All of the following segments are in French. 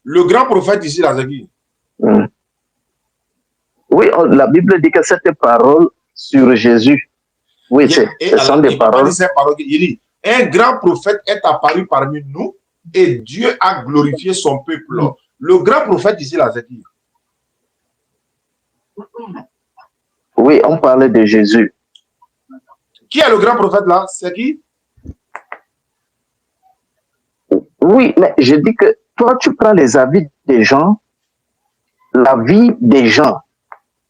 Le grand prophète ici, là, c'est qui? Oui, la Bible dit que cette parole sur Jésus, oui, ce sont des paroles. Il dit, un grand prophète est apparu parmi nous et Dieu a glorifié son peuple. Le grand prophète ici, là, c'est qui? Oui, on parlait de Jésus. Qui est le grand prophète là? C'est qui? Oui, mais je dis que toi, tu prends les avis des gens, la vie des gens.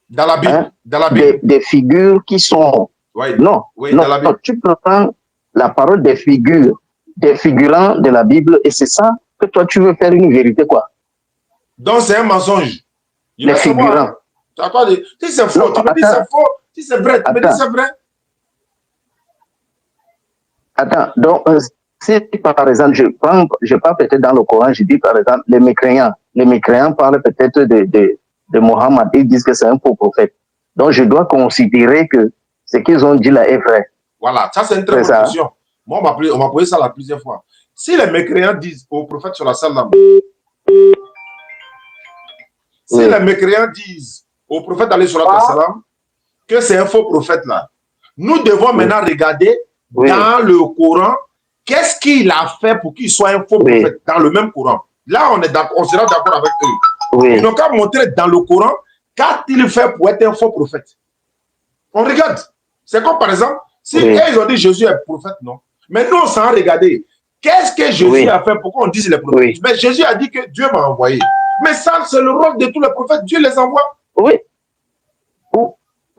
Dans la Bible. Hein, dans la Bible. Des figures qui sont... Oui, non, oui, non, dans la Bible. tu prends la parole des figures, des figurants de la Bible, et c'est ça que toi, tu veux faire une vérité, quoi. Donc, c'est un mensonge. Les figurants. Si c'est faux, tu me dis c'est faux. Si c'est vrai, tu me dis c'est vrai. Attends, donc, si par exemple, je parle peut-être dans le Coran, je dis par exemple, les mécréants parlent peut-être de Mohammed, ils disent que c'est un faux prophète. Donc, je dois considérer que ce qu'ils ont dit là est vrai. Voilà, ça c'est une très bonne question. Moi, on m'a posé ça la plusieurs fois. Si les mécréants disent au prophète sur la salam, si les mécréants disent au prophète d'aller sur la salam que c'est un faux prophète là, nous devons maintenant regarder dans le Coran qu'est-ce qu'il a fait pour qu'il soit un faux prophète dans le même Coran. Là, on sera d'accord avec eux. Ils n'ont qu'à montrer dans le Coran qu'a-t-il fait pour être un faux prophète. On regarde. C'est comme par exemple, si ils ont dit Jésus est prophète, non. Mais nous, on s'en regarder. Qu'est-ce que Jésus a fait? Pourquoi on dit qu'il est prophète? Mais Jésus a dit que Dieu m'a envoyé. Mais ça, c'est le rôle de tous les prophètes. Dieu les envoie. Oui.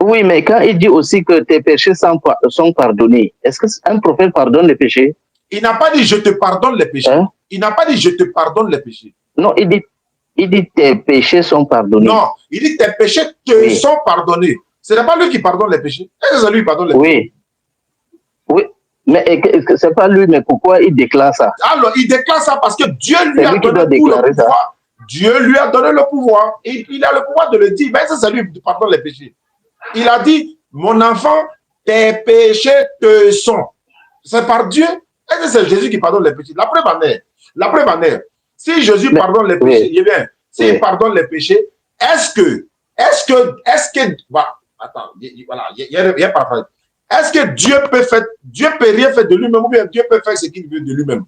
Oui, mais quand il dit aussi que tes péchés sont pardonnés, est-ce qu'un prophète pardonne les péchés? Il n'a pas dit je te pardonne les péchés. Hein? Il n'a pas dit je te pardonne les péchés. Non, il dit tes péchés sont pardonnés. Non, il dit tes péchés te sont pardonnés. Ce n'est pas lui qui pardonne les péchés. Est-ce que c'est lui qui pardonne les péchés? Oui, mais c'est pas lui, mais pourquoi il déclare ça? Alors, il déclare ça parce que Dieu lui a donné tout le pouvoir. Dieu lui a donné le pouvoir. Et il a le pouvoir de le dire. Mais ça, c'est lui qui pardonne les péchés. Il a dit, mon enfant, tes péchés te sont. C'est par Dieu. Est-ce que c'est Jésus qui pardonne les péchés? La preuve en est. Si Jésus pardonne les péchés, eh bien, s'il pardonne les péchés, est-ce que, voilà, attends, voilà, il y a parfait. Est-ce que Dieu peut rien faire de lui-même ou bien Dieu peut faire ce qu'il veut de lui-même?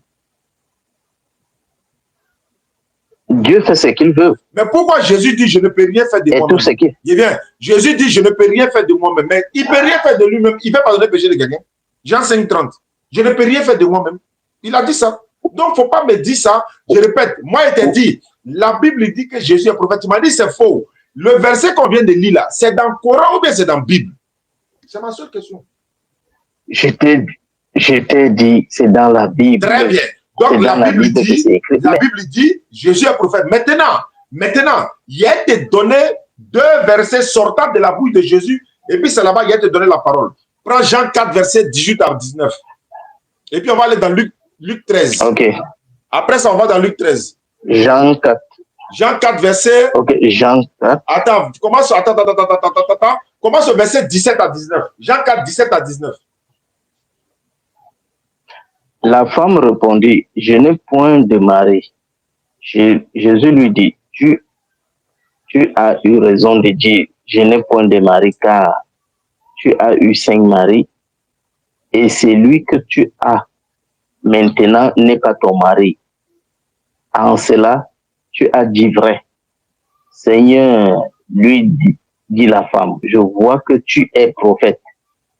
Dieu fait ce qu'il veut. Mais pourquoi Jésus dit je ne peux rien faire de moi-même? Eh bien, Jésus dit je ne peux rien faire de moi-même, mais il ne peut rien faire de lui-même. Il peut pardonner le péché de quelqu'un. Jean 5:30. Je ne peux rien faire de moi-même. Il a dit ça. Donc, il ne faut pas me dire ça. Je répète, moi, il t'a dit, la Bible dit que Jésus est prophète. Tu m'as dit c'est faux. Le verset qu'on vient de lire là, c'est dans le Coran ou bien c'est dans la Bible? C'est ma seule question. Je t'ai dit, c'est dans la Bible. Très bien. Donc, la Bible dit, Jésus est prophète. Maintenant, il a été donné 2 versets sortant de la bouche de Jésus. Et puis, c'est là-bas qu'il a été donné la parole. Prends Jean 4, verset 18 à 19. Et puis, on va aller dans Luc 13. Ok. Après ça, on va dans Luc 13. Jean 4. Jean 4, verset... Ok, Jean 4. Attends, commence au verset 17 à 19. Jean 4, 17 à 19. La femme répondit, je n'ai point de mari. Jésus lui dit, tu as eu raison de dire, je n'ai point de mari, car tu as eu 5 maris, et celui que tu as maintenant n'est pas ton mari. En cela, tu as dit vrai. Seigneur, lui dit la femme, je vois que tu es prophète.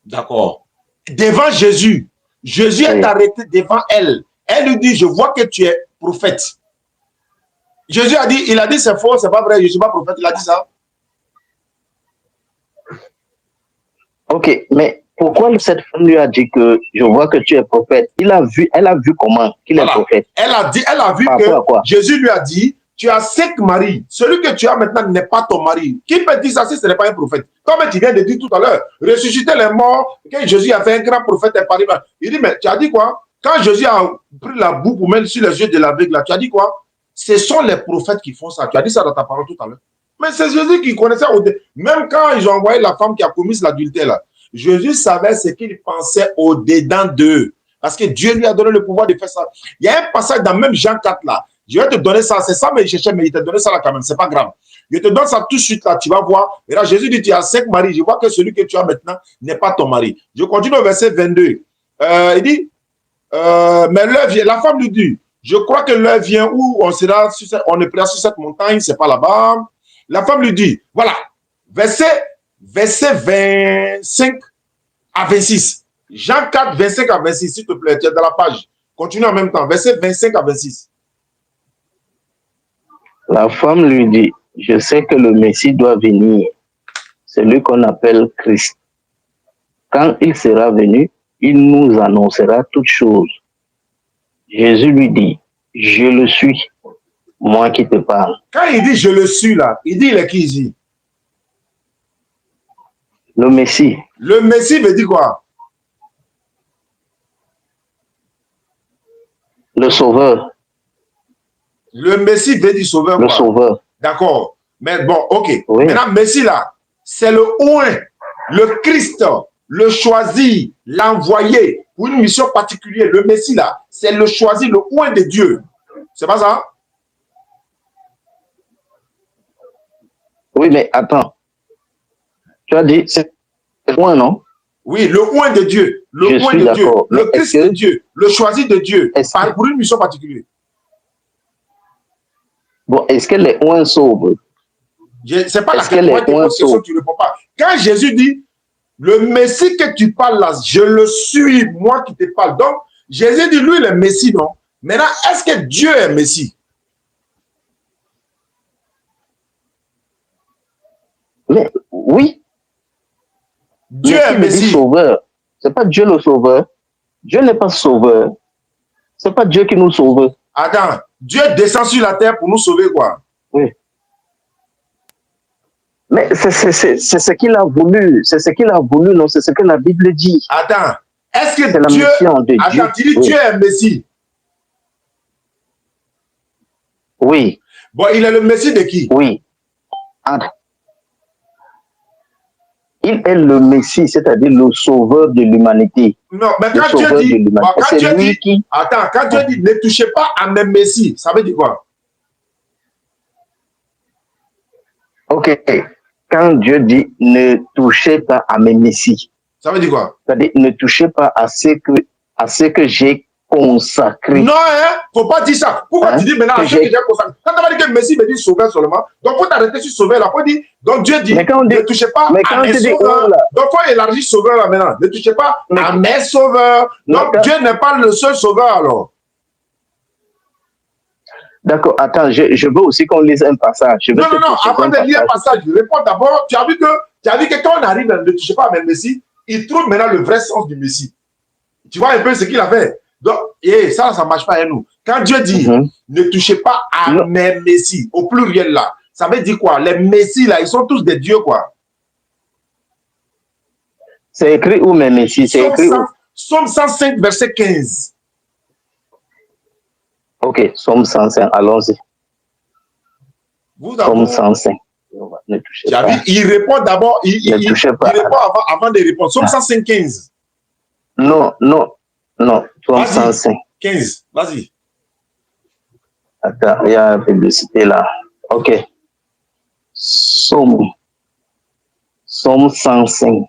D'accord. Devant Jésus, Jésus est arrêté devant elle. Elle lui dit, je vois que tu es prophète. Jésus a dit, il a dit c'est faux, c'est pas vrai, je ne suis pas prophète. Il a dit ça. Ok, mais pourquoi cette femme lui a dit que je vois que tu es prophète? Elle a vu comment qu'il est prophète. Elle a vu que Jésus lui a dit, tu as 5 maris. Celui que tu as maintenant n'est pas ton mari. Qui peut dire ça si ce n'est pas un prophète? Comme tu viens de dire tout à l'heure, ressusciter les morts, que Jésus a fait un grand prophète et Paris. Il dit, mais tu as dit quoi? Quand Jésus a pris la boue pour mettre sur les yeux de l'aveugle, là, tu as dit quoi? Ce sont les prophètes qui font ça. Tu as dit ça dans ta parole tout à l'heure. Mais c'est Jésus qui connaissait. Même quand ils ont envoyé la femme qui a commis l'adultère, là, Jésus savait ce qu'il pensait au-dedans d'eux. Parce que Dieu lui a donné le pouvoir de faire ça. Il y a un passage dans même Jean 4 là. Je vais te donner ça. C'est ça, mais il cherchait, mais il t'a donné ça là quand même. C'est pas grave. Je te donne ça tout de suite là, tu vas voir. Et là, Jésus dit, tu as 5 maris. Je vois que celui que tu as maintenant n'est pas ton mari. Je continue au verset 22. Il dit, mais l'heure vient, la femme lui dit, je crois que l'heure vient où on sera, on est prêt sur cette montagne, c'est pas là-bas. La femme lui dit, voilà, verset 25 à 26. Jean 4, 25 à 26, s'il te plaît, tu es dans la page. Continue en même temps, verset 25 à 26. La femme lui dit, je sais que le Messie doit venir, celui qu'on appelle Christ. Quand il sera venu, il nous annoncera toutes choses. Jésus lui dit, je le suis, moi qui te parle. Quand il dit je le suis là, il dit il est qui ici? Le Messie. Le Messie veut dire quoi? Le Sauveur. Le Messie veut dire sauveur. Le Sauveur. D'accord. Mais bon, ok. Oui. Maintenant, Messie là, c'est le oint, le Christ, le choisi, l'envoyé pour une mission particulière. Le Messie là, c'est le choisi, le oint de Dieu. C'est pas ça? Oui, mais attends. Tu as dit, c'est le oint, non? Oui, le oint de Dieu, le oint de Dieu, le Christ de Dieu, le choisi de Dieu, pour une mission particulière. Bon, est-ce que les oints sauvent? C'est pas la question, tu ne réponds pas. Quand Jésus dit, le Messie que tu parles là, je le suis, moi qui te parle. Donc, Jésus dit, lui, le Messie, non? Maintenant, est-ce que Dieu est Messie? Mais oui. Dieu est Messie. Sauveur. C'est pas Dieu le sauveur. Dieu n'est pas sauveur. C'est pas Dieu qui nous sauve. Attends, Dieu descend sur la terre pour nous sauver quoi? Oui. Mais c'est ce qu'il a voulu. C'est ce qu'il a voulu, non? C'est ce que la Bible dit. Attends, est-ce que c'est Dieu... la mission de Attends, Dieu. tu dis Dieu est Messie? Oui. Bon, il est le Messie de qui? Oui. Il est le Messie, c'est-à-dire le sauveur de l'humanité. Non, mais quand Dieu dit, attends, quand Dieu dit ne touchez pas à mes Messies, ça veut dire quoi? Ok. Quand Dieu dit ne touchez pas à mes Messies, ça veut dire quoi? C'est-à-dire ne touchez pas à ce que j'ai consacré. Non, hein, faut pas dire ça. Pourquoi tu dis maintenant à ce que j'ai consacré? Quand tu vas dire que Messie veut dire sauveur seulement, donc faut t'arrêter sur sauveur là. Faut dire, donc Dieu dit, ne touchez pas à mes sauveurs. Donc faut élargir sauveur là maintenant. Ne touchez pas à mes sauveurs. Donc Dieu n'est pas le seul sauveur alors. D'accord, attends, je veux aussi qu'on lise un passage. Non, avant de lire un passage, réponds d'abord. Tu as vu que quand on arrive à ne touchez pas à mes Messie, il trouve maintenant le vrai sens du Messie. Tu vois un peu ce qu'il a fait. Donc, ça ne marche pas à nous. Quand Dieu dit, ne touchez pas à mes Messies, au pluriel là, ça veut dire quoi? Les Messies là, ils sont tous des dieux quoi. C'est écrit où mes Messies? C'est écrit où? Somme 105, verset 15. Ok, Somme 105, allons-y. Somme 105. Ne touchez pas. Il répond d'abord, il répond avant de répondre. Somme 105, 15. Non, Somme 105. 15, vas-y. Attends, il y a la publicité là. Ok. Somme 105.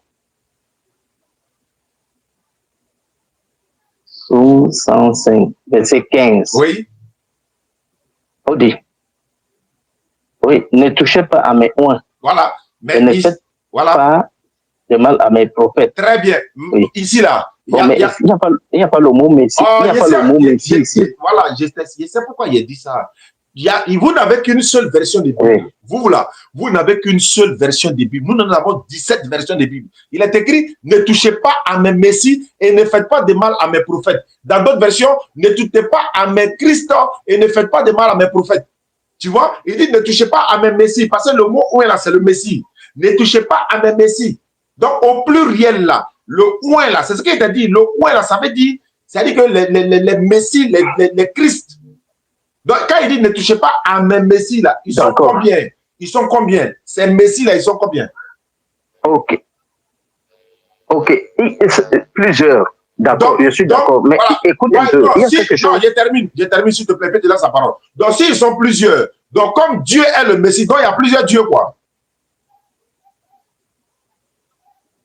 Somme 105, verset 15. Oui. On dit. Oui, ne touchez pas à mes oints. Voilà. Mais ne faites pas de mal à mes prophètes. Très bien. Oui. Ici là. Il n'y a pas le mot Messie. Oh, il n'y a pas le mot Messie ici. Voilà, je sais pourquoi il a dit ça. Vous n'avez qu'une seule version de Bible. Oui. Vous là, vous n'avez qu'une seule version de Bible. Nous en avons 17 versions de Bible. Il est écrit, ne touchez pas à mes Messies et ne faites pas de mal à mes prophètes. Dans d'autres versions, ne touchez pas à mes Christ et ne faites pas de mal à mes prophètes. Tu vois, il dit, ne touchez pas à mes Messies. Parce que le mot ouin là, c'est le Messie. Ne touchez pas à mes Messies. Donc, au pluriel là, le ouin là, c'est ce qu'il t'a dit. Le ouin là, ça veut dire que les Messies, les Christ. Donc, quand il dit ne touchez pas à mes Messies là, ils sont combien? Ils sont combien? Ces Messies là, ils sont combien? Ok. Plusieurs. D'accord, je suis d'accord. Mais voilà. écoute un peu, il y a quelque chose. Non, je termine, s'il te plaît, puis tu laisses la parole. Donc, s'ils sont plusieurs, donc comme Dieu est le Messie, donc il y a plusieurs dieux, quoi.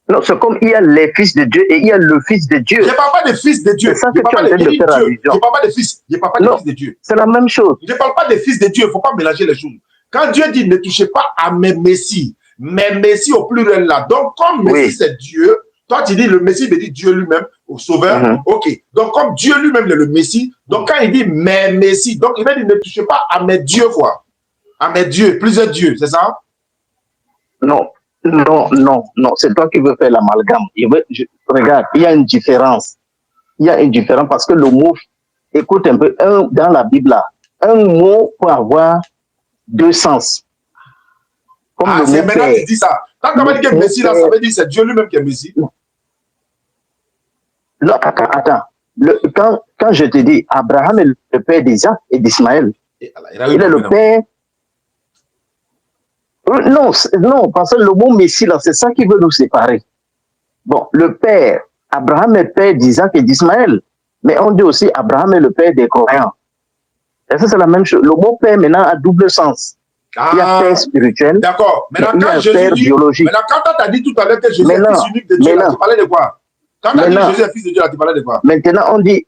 Non, c'est comme il y a les fils de Dieu et il y a le fils de Dieu. Je ne parle pas des fils de Dieu. C'est ça Je que tu es en parle train pas de de faire Dieu. allusion. Je ne parle pas des fils. Je ne parle pas des fils de Dieu. C'est la même chose. Je ne parle pas des fils de Dieu. Il ne faut pas mélanger les choses. Quand Dieu dit ne touchez pas à mes messies au pluriel là. Donc, comme Messie c'est Dieu, toi tu dis le Messie veut dire Dieu lui-même, au Sauveur. Ok. Donc, comme Dieu lui-même est le Messie, donc quand il dit mes messies, donc il veut dire ne touchez pas à mes dieux, quoi. À mes dieux, plusieurs dieux, c'est ça? Non. Non, non, non, c'est toi qui veux faire l'amalgame. Regarde, il y a une différence. Il y a une différence parce que le mot, écoute un peu, dans la Bible, là, un mot peut avoir deux sens. Comme c'est maintenant que tu dis ça. Quand on va dire que Messie, là, ça veut dire que c'est Dieu lui-même qui est Messie. Non, attends. Quand je te dis, Abraham est le père d'Isaac et d'Ismaël, il est le père. Non, non, parce que le mot Messie, là, c'est ça qui veut nous séparer. Bon, le père, Abraham est père d'Isaac et d'Ismaël, mais on dit aussi Abraham est le père des croyants. Et ça, c'est la même chose. Le mot père, maintenant, a double sens. Il y a père spirituel. D'accord. Maintenant, quand Jésus père dit, biologique. Maintenant, quand tu as dit tout à l'heure que Jésus est fils unique de Dieu, là, tu parlais de quoi? Quand tu as dit Jésus est fils de Dieu, là, tu parlais de quoi? Maintenant, on dit,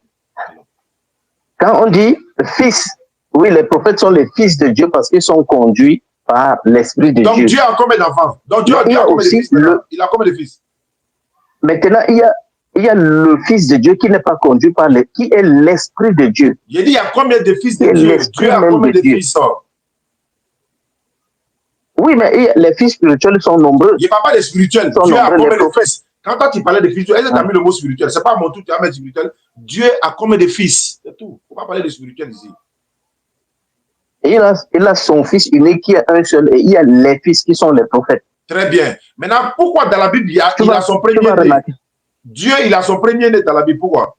quand on dit fils, oui, les prophètes sont les fils de Dieu parce qu'ils sont conduits par l'Esprit de Dieu. Donc Dieu a combien d'enfants? Donc Dieu a combien de fils? Il a combien de fils? Maintenant, il y a le Fils de Dieu qui n'est pas conduit par qui est l'Esprit de Dieu. J'ai dit, il y a combien de fils de Dieu? Dieu a combien de fils? Oui, mais les fils spirituels sont nombreux. Je ne parle pas des spirituels. Dieu a combien de fils? Quand toi tu parlais de spirituel, est-ce que tu as mis le mot spirituel? Ce n'est pas à mon tour, tu as mis spirituel. Dieu a combien de fils? C'est tout. Il ne faut pas parler de spirituel ici. Et il a son fils unique qui est un seul et il y a les fils qui sont les prophètes. Très bien. Maintenant, pourquoi dans la Bible, il a son premier-né? Dieu, il a son premier-né dans la Bible. Pourquoi?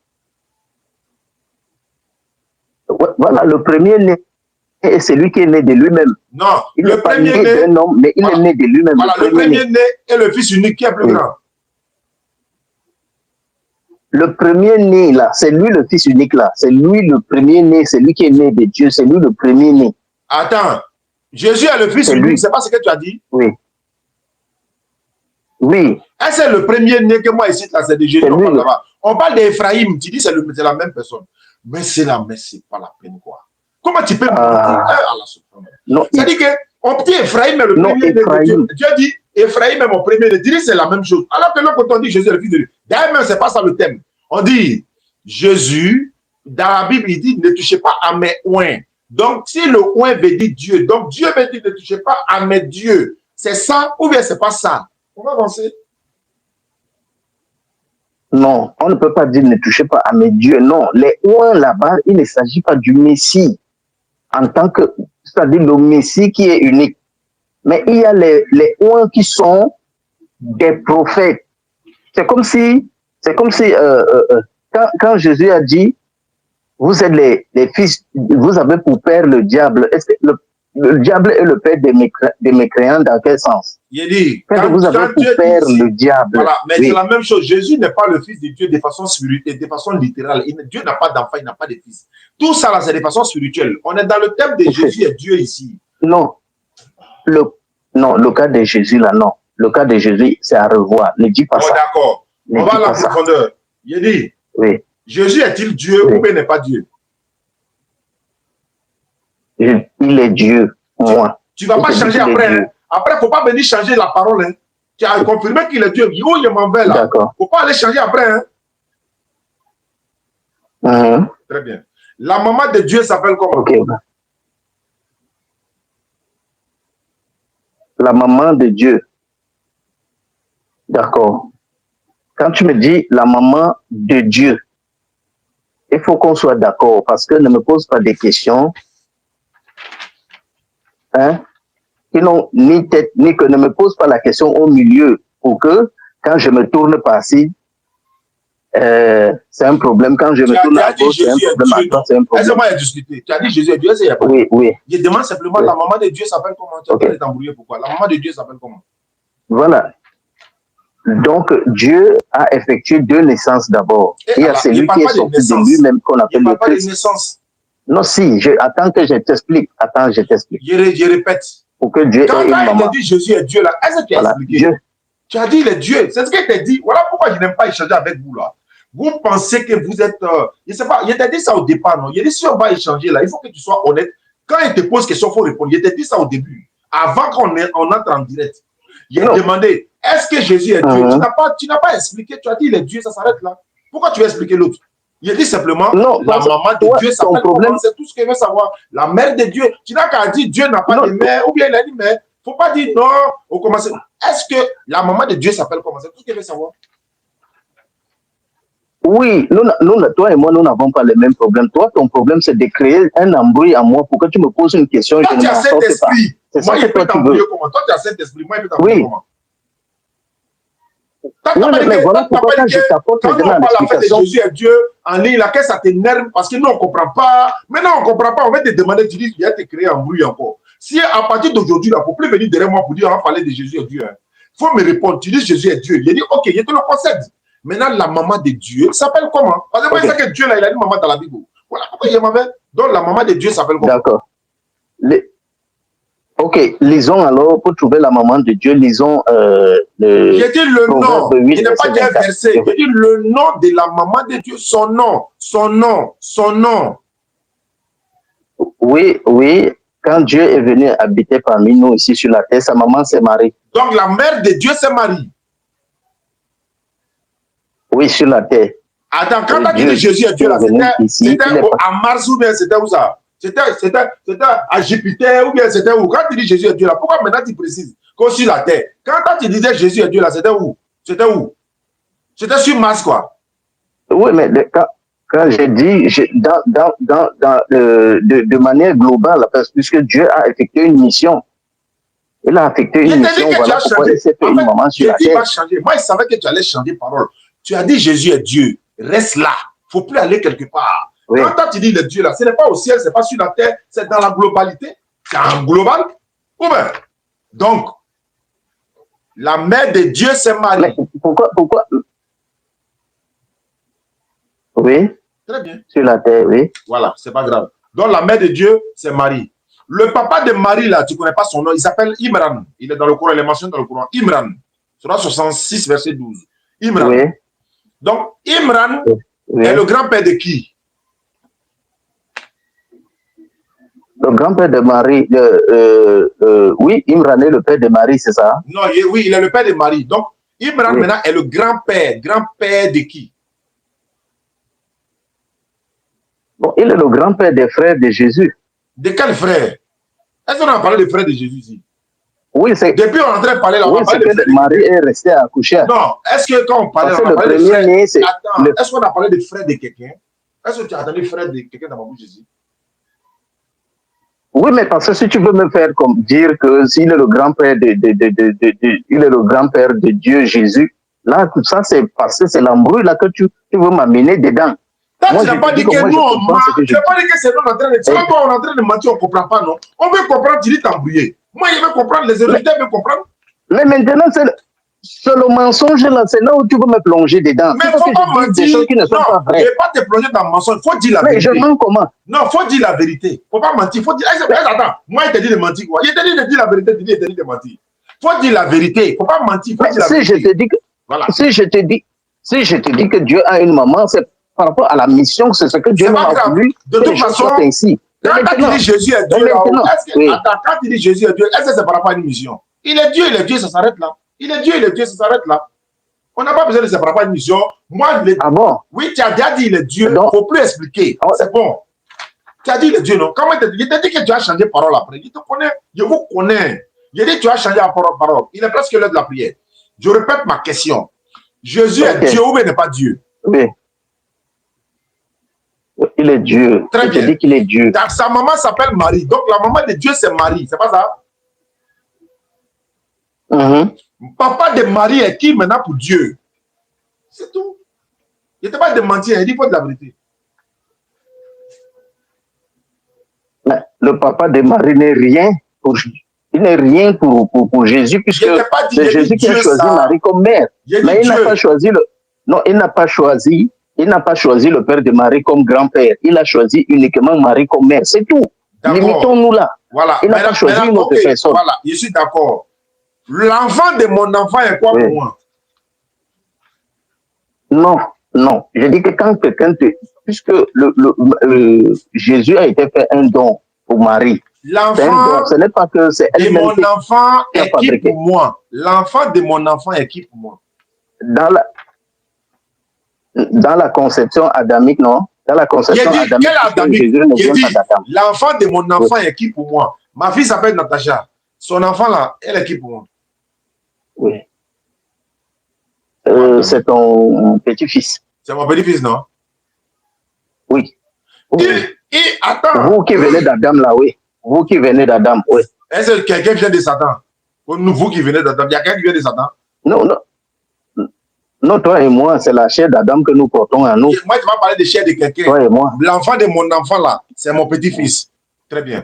Voilà, le premier-né est celui qui est né de lui-même. Non, il n'est pas né d'un homme, mais il est né de lui-même. Voilà, le premier-né est le fils unique qui est plus grand. Le premier-né, là, c'est lui le fils unique, là. C'est lui le premier-né, c'est lui qui est né de Dieu, c'est lui le premier-né. Attends, Jésus est le fils unique, c'est pas ce que tu as dit? Oui. Oui. Est-ce que le premier-né que moi ici, là, c'est de Jésus? On parle d'Ephraïm, tu dis c'est la même personne. Mais c'est pas la peine, quoi. Comment tu peux me dire? C'est-à-dire que on dit Ephraïm est le premier-né de Dieu. Dieu dit Ephraïm est mon premier-né. Tu dis c'est la même chose. Alors que l'autre côté, on dit Jésus est le fils de Dieu. D'ailleurs, c'est pas ça le thème. On dit Jésus, dans la Bible, il dit ne touchez pas à mes oins. Donc, si le oin veut dire Dieu, donc Dieu veut dire ne touchez pas à mes dieux. C'est ça ou bien c'est pas ça? On va avancer. Non, on ne peut pas dire ne touchez pas à mes dieux. Non, les oins là-bas, il ne s'agit pas du Messie en tant que, c'est-à-dire le Messie qui est unique. Mais il y a les oins qui sont des prophètes. C'est comme si quand Jésus a dit, vous êtes les fils, vous avez pour père le diable. Est-ce que le diable est le père des mécréants dans quel sens? Il dit, quand vous avez pour père le diable. Voilà, mais c'est la même chose. Jésus n'est pas le fils de Dieu de façon spirituelle, de façon littérale. Dieu n'a pas d'enfant, il n'a pas de fils. Tout ça là, c'est de façon spirituelle. On est dans le thème de Jésus et Dieu ici. Non. Le cas de Jésus là, non. Le cas de Jésus, c'est à revoir. Ne dis pas ça. D'accord. On va à la profondeur. Il dit, oui. Jésus est-il Dieu ou bien n'est pas Dieu? Il est Dieu, moi. Tu ne vas pas changer après. Hein. Après, il ne faut pas venir changer la parole. Hein. Tu as confirmé qu'il est Dieu. Oh, il m'en va là. Il ne faut pas aller changer après. Hein. Très bien. La maman de Dieu s'appelle comment? La maman de Dieu. D'accord. Quand tu me dis la maman de Dieu, il faut qu'on soit d'accord parce que ne me pose pas des questions qui n'ont ni tête ni que ne me pose pas la question au milieu pour que quand je me tourne par-ci, c'est un problème. Quand je me tourne à gauche, c'est un problème. À droite, c'est un problème. Laisse-moi discuter. Tu as dit Jésus est Dieu, c'est pas. Oui, oui. Je demande simplement la maman de Dieu s'appelle comment? Tu as t'embrouiller pourquoi? La maman de Dieu s'appelle comment? Voilà. Donc, Dieu a effectué 2 naissances d'abord. Il y a celui qui est sorti de lui-même qu'on appelle le Christ. Non, si, attends que je t'explique. Attends, je t'explique. Je répète. Pour que Dieu quand ait une il maman. a dit Jésus est Dieu, là, est-ce que tu as expliqué? Dieu. Tu as dit il est Dieu. C'est ce qu'il t'a dit. Voilà pourquoi je n'aime pas échanger avec vous, là. Vous pensez que vous êtes... je ne sais pas, il t'a dit ça au départ, non? Il a dit si on va échanger, là, il faut que tu sois honnête. Quand il te pose question, il faut répondre. Il t'a dit ça au début, avant qu'on entre en direct. Il a demandé, est-ce que Jésus est Dieu? Tu n'as pas expliqué, tu as dit il est Dieu, ça s'arrête là. Pourquoi tu veux expliquer l'autre? Il a dit simplement, la maman de Dieu s'appelle comment? C'est tout ce qu'il veut savoir. La mère de Dieu. Tu n'as qu'à dire Dieu n'a pas de mère, ou bien il a dit mère. Il ne faut pas dire non au commencement. Est-ce que la maman de Dieu s'appelle comment? C'est tout ce qu'il veut savoir. Oui, toi et moi, nous n'avons pas les mêmes problèmes. Toi, ton problème, c'est de créer un embrouille à moi pour que tu me poses une question. Toi, tu as cet esprit. Moi, il peut t'embrouiller comment? Toi, tu as cet esprit. Moi, il peut t'embrouiller comment? Mais voilà pourquoi quand je t'apporte maintenant l'explication. Jésus est Dieu en ligne, laquelle ça t'énerve parce que nous, on ne comprend pas. Maintenant, on ne comprend pas. On va te demander, tu dis, il y a te créer un bruit encore. Si à partir d'aujourd'hui, il ne faut plus venir derrière moi pour dire, on va parler de Jésus est Dieu. Il faut me répondre. Tu dis, Jésus est Dieu. Il a dit, ok, je te le concède. Maintenant, la maman de Dieu s'appelle comment? Parce que moi, c'est que Dieu, là, il a dit maman dans la Bible. Voilà pourquoi il m'avait. Donc, la maman de Dieu s'appelle comment? D'accord. Ok, lisons alors, pour trouver la maman de Dieu, lisons j'ai dit le nom, il n'est pas dit un verset. J'ai dit le nom de la maman de Dieu, son nom, son nom, son nom. Oui, oui, quand Dieu est venu habiter parmi nous ici sur la terre, sa maman c'est Marie. Donc la mère de Dieu c'est Marie. Oui, sur la terre. Attends, quand tu as dit Jésus est Dieu là, c'était à Mars ou bien c'était où ça? C'était à Jupiter ou bien c'était où? Quand tu dis Jésus est Dieu là, pourquoi maintenant tu précises qu'au sur la terre? Quand tu disais Jésus est Dieu là, c'était où? C'était où? C'était sur Mars quoi? Oui, mais quand j'ai dit de manière globale, parce que Dieu a effectué une mission. Il a effectué une mission. Voilà pourquoi il s'est fait une maman sur la terre. Moi, je savais que tu allais changer de parole. Tu as dit Jésus est Dieu. Reste là. Il ne faut plus aller quelque part. Oui. Quand tu dis le Dieu là, ce n'est pas au ciel, ce n'est pas sur la terre, c'est dans la globalité. C'est en global. Ou bien. Donc, la mère de Dieu, c'est Marie. Mais pourquoi? Oui. Très bien. Sur la terre, oui. Voilà, c'est pas grave. Donc, la mère de Dieu, c'est Marie. Le papa de Marie, là, tu ne connais pas son nom, il s'appelle Imran. Il est dans le Coran, il est mentionné dans le Coran. Imran. Surah 66, verset 12. Imran. Oui. Donc, Imran est le grand-père de qui? Le grand-père de Marie, oui, Imran est le père de Marie, c'est ça? Non, oui, il est le père de Marie. Donc, Imran maintenant est le grand-père. Grand-père de qui? Bon, il est le grand-père des frères de Jésus. De quel frère? Est-ce qu'on a parlé des frères de Jésus ici? Oui, c'est... Depuis, on est en train de parler là. Oui, c'est que Marie est restée accouchée. Non, est-ce que quand on parlait, on a parlé de frères... Attends, est-ce qu'on a parlé des frères de quelqu'un? Est-ce que tu as entendu frère de quelqu'un dans ma bouche ici? Oui, mais parce que si tu veux me faire comme dire que s'il est le grand-père il est le grand-père de Dieu Jésus, là, tout ça, c'est parce que c'est l'embrouille là que tu veux m'amener dedans. Moi, tu n'as pas dit que nous, on ment. Tu n'as pas dit que c'est nous en train de... C'est pas toi, on est en train de mentir, on ne comprend pas, non? On veut comprendre, tu dis t'embrouiller. Moi, je veux comprendre, les auditeurs veulent comprendre. Mais maintenant, c'est le mensonge là, c'est là où tu veux me plonger dedans. Mais il ne faut pas mentir. Des choses qui ne sont pas vraies. Je ne vais pas te plonger dans le mensonge, il faut dire la vérité. Mais je mens comment? Non, il faut dire la vérité. Il ne faut pas mentir. Faut dire... Attends, moi, il t'a dit de mentir quoi? Il t'a dit de dire la vérité, il t'a dit de mentir. Il faut dire la vérité. Il ne faut pas mentir, il faut dire la vérité. Si je te dis que... Voilà. Si je te dis que Dieu a une maman, c'est par rapport à la mission, c'est ce que Dieu m'a voulu. De toute façon, ainsi. Quand tu dis Jésus est Dieu, attends, quand tu dis Jésus est Dieu, est-ce que c'est par rapport à une mission? Il est Dieu, ça s'arrête là. Il est Dieu, ça s'arrête là. On n'a pas besoin de se par rapport à une mission. Moi, ah bon? Oui, tu as déjà dit il est Dieu, il ne faut plus expliquer. C'est bon. Tu as dit il est Dieu, non? Comment il t'a dit que tu as changé parole après? Il te connaît, je vous connais. Il dit que tu as changé parole. Il est presque l'heure de la prière. Je répète ma question. Jésus est Dieu ou bien n'est pas Dieu? Oui. Il est Dieu. Très bien. Je dis qu'il est Dieu. Donc, sa maman s'appelle Marie. Donc, la maman de Dieu, c'est Marie. C'est pas ça? Papa de Marie est qui maintenant pour Dieu? C'est tout. Il n'était pas de mentir. Il dit pas de la vérité. Mais le papa de Marie n'est rien pour Il n'est rien pour Jésus, puisque c'est Jésus qui a choisi Marie comme mère. Mais il n'a pas choisi le... Non, il n'a pas choisi le père de Marie comme grand-père. Il a choisi uniquement Marie comme mère. C'est tout. Limitons-nous là. Voilà. Il n'a pas choisi une autre personne. Voilà, je suis d'accord. L'enfant de mon enfant est quoi pour moi? Non, non. Je dis que quand quelqu'un te... Puisque Jésus a été fait un don pour Marie. L'enfant, ce n'est pas que c'est elle de mon enfant est qui pour moi? L'enfant de mon enfant est qui pour moi? Dans la conception adamique, non? Dans la conception adamique, l'enfant de mon enfant est qui pour moi? Ma fille s'appelle Natacha. Son enfant là, elle est qui pour moi? Oui. C'est ton petit-fils. C'est mon petit-fils, non? Oui. Et attends. Vous qui venez d'Adam là, oui. Vous qui venez d'Adam, oui. Est-ce que quelqu'un vient de Satan? Vous qui venez d'Adam, il y a quelqu'un qui vient de Satan? Non, non. Non, toi et moi, c'est la chair d'Adam que nous portons à nous. Moi, tu vas parler de chair de quelqu'un. Toi et moi. L'enfant de mon enfant là, c'est mon petit-fils. Très bien.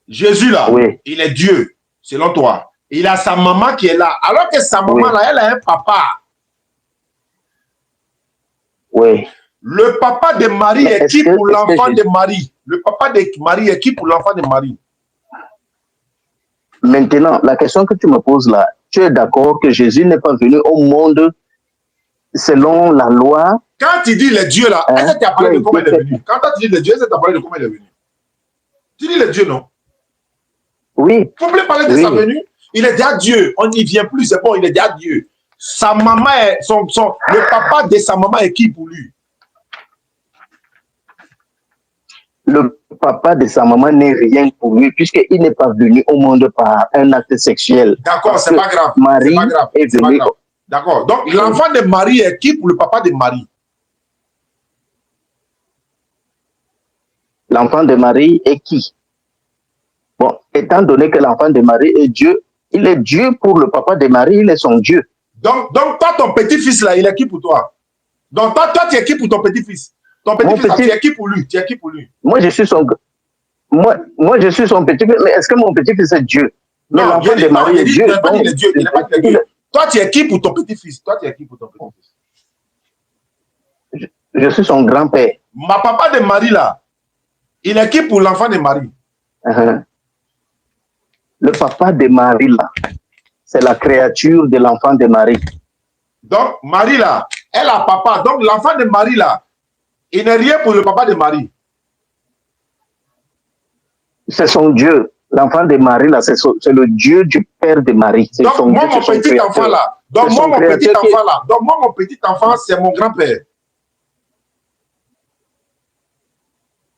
Jésus là, oui. Il est Dieu, selon toi. Il a sa maman qui est là. Alors que sa maman là, elle a un papa. Oui. Le papa de Marie est qui pour l'enfant de Marie? Le papa de Marie est qui pour l'enfant de Marie? Maintenant, la question que tu me poses là, tu es d'accord que Jésus n'est pas venu au monde selon la loi? Quand tu dis les dieux là, est-ce que tu as parlé de comment il est venu? Quand tu dis les dieux, est-ce que tu as parlé de comment il est venu? Tu dis les dieux, non? Oui. Il faut plus parler de sa venue. Il est déjà Dieu. On n'y vient plus, c'est bon, il est déjà Dieu. Sa maman est, le papa de sa maman est qui pour lui? Le papa de sa maman n'est rien pour lui, puisqu'il n'est pas venu au monde par un acte sexuel. D'accord, c'est pas grave. Marie est venue. D'accord. Donc, l'enfant de Marie est qui pour le papa de Marie? L'enfant de Marie est qui? Bon, étant donné que l'enfant de Marie est Dieu, il est Dieu pour le papa de Marie, il est son Dieu. Donc toi, ton petit-fils là, il est qui pour toi? Donc toi, tu es qui pour ton petit-fils? Ton petit-fils, tu es qui pour lui? Tu es qui pour lui? Moi, je suis son... Moi, je suis son petit-fils, mais est-ce que mon petit-fils est Dieu? Non, l'enfant de Marie est Dieu. Il est Dieu. Il n'est pas Dieu. Toi, tu es qui pour ton petit-fils? Toi, tu es qui pour ton petit-fils? Je suis son grand-père. Ma papa de Marie là, il est qui pour l'enfant de Marie? Le papa de Marie là, c'est la créature de l'enfant de Marie. Donc, Marie là, elle a papa. Donc, l'enfant de Marie là, il n'est rien pour le papa de Marie. C'est son Dieu. L'enfant de Marie là, c'est le Dieu du père de Marie. Donc, moi, mon petit enfant là, donc moi, mon petit enfant, c'est mon grand-père.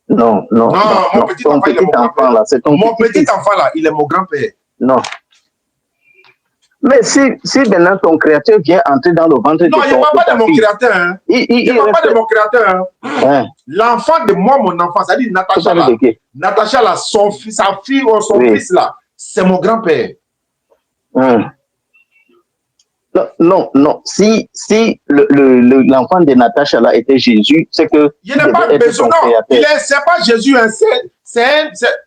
Non, mon petit enfant, il est mon grand-père. Mon petit enfant là, il est mon grand-père. Non. Mais si maintenant ton créateur vient entrer dans le ventre de ton... Non, il ne parle pas de mon créateur. Hein. Il ne parle pas de mon créateur. Hein. L'enfant de moi, mon enfant, c'est-à-dire Natacha là. Natacha là, sa fille ou son fils là, c'est mon grand-père. Non. Si l'enfant de Natacha là était Jésus, c'est que... Il n'a pas besoin, non. C'est pas Jésus, hein.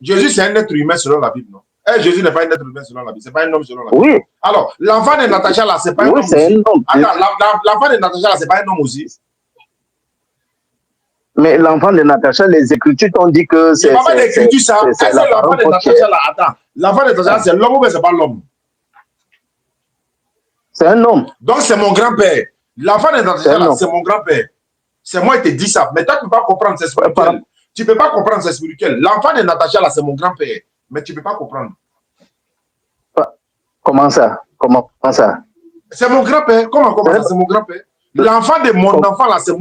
Jésus, c'est un être humain selon la Bible, non? Jésus n'est pas un être humain selon la Bible, c'est pas un homme selon la Bible. Oui. Alors, l'enfant de Natacha là, c'est pas un homme aussi. Attends, l'enfant de Natacha là, c'est pas un homme aussi. Mais l'enfant de Natacha, les Écritures t'ont dit que c'est... Il n'y a pas d'écriture ça. C'est l'enfant de Natacha là, attends. L'enfant de Natacha, c'est l'homme ou bien c'est pas l'homme? C'est un homme. Donc, c'est mon grand-père. L'enfant de Natacha là, c'est mon grand-père. C'est moi qui te dis ça. Mais toi, tu ne peux pas comprendre, c'est spirituel. Tu ne peux pas comprendre, c'est spirituel. L'enfant de Natacha là, c'est mon grand-père. Mais tu ne peux pas comprendre. Comment ça? Comment ça? C'est mon grand-père. Comment ça? C'est mon grand-père. L'enfant de mon enfant là, c'est